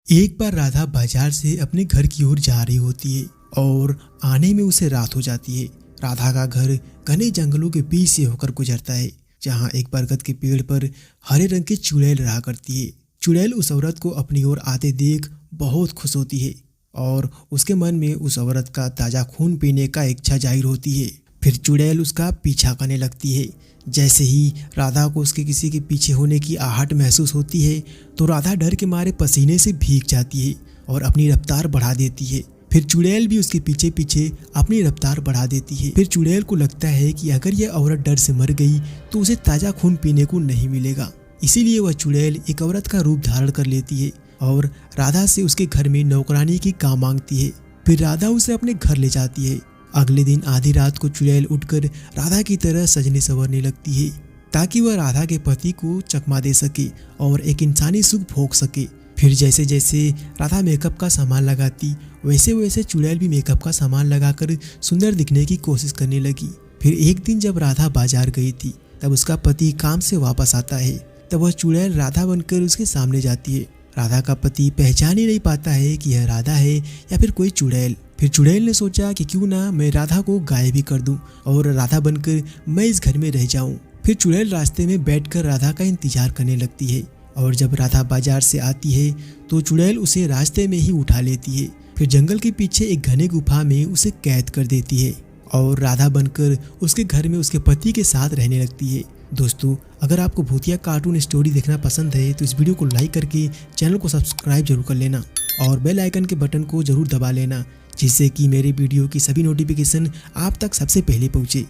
एक बार राधा बाजार से अपने घर की ओर जा रही होती है और आने में उसे रात हो जाती है। राधा का घर घने जंगलों के बीच से होकर गुजरता है, जहाँ एक बरगद के पेड़ पर हरे रंग की चुड़ैल रहा करती है। चुड़ैल उस औरत को अपनी ओर आते देख बहुत खुश होती है और उसके मन में उस औरत का ताज़ा खून पीने का इच्छा जाहिर होती है। फिर चुड़ैल उसका पीछा करने लगती है। जैसे ही राधा को उसके किसी के पीछे होने की आहट महसूस होती है तो राधा डर के मारे पसीने से भीग जाती है और अपनी रफ्तार बढ़ा देती है। फिर चुड़ैल भी उसके पीछे पीछे अपनी रफ्तार बढ़ा देती है। फिर चुड़ैल को लगता है कि अगर यह औरत डर से मर गई तो उसे ताज़ा खून पीने को नहीं मिलेगा। इसीलिए वह चुड़ैल एक औरत का रूप धारण कर लेती है और राधा से उसके घर में नौकरानी की काम मांगती है। फिर राधा उसे अपने घर ले जाती है। अगले दिन आधी रात को चुड़ैल उठकर राधा की तरह सजने संवरने लगती है ताकि वह राधा के पति को चकमा दे सके और एक इंसानी सुख भोग सके। फिर जैसे जैसे राधा मेकअप का सामान लगाती वैसे वैसे चुड़ैल भी मेकअप का सामान लगाकर सुंदर दिखने की कोशिश करने लगी। फिर एक दिन जब राधा बाजार गई थी तब उसका पति काम से वापस आता है। तब वह चुड़ैल राधा बनकर उसके सामने जाती है। राधा का पति पहचान ही नहीं पाता है कि यह राधा है या फिर कोई चुड़ैल। फिर चुड़ैल ने सोचा कि क्यों ना मैं राधा को गायब भी कर दूं और राधा बनकर मैं इस घर में रह जाऊं। फिर चुड़ैल रास्ते में बैठकर राधा का इंतजार करने लगती है और जब राधा बाजार से आती है तो चुड़ैल उसे रास्ते में ही उठा लेती है। फिर जंगल के पीछे एक घने गुफा में उसे कैद कर देती है और राधा बनकर उसके घर में उसके पति के साथ रहने लगती है। दोस्तों, अगर आपको भूतिया कार्टून स्टोरी देखना पसंद है तो इस वीडियो को लाइक करके चैनल को सब्सक्राइब जरूर कर लेना और बेल आइकन के बटन को जरूर दबा लेना, जिससे कि मेरे वीडियो की सभी नोटिफिकेशन आप तक सबसे पहले पहुंचे।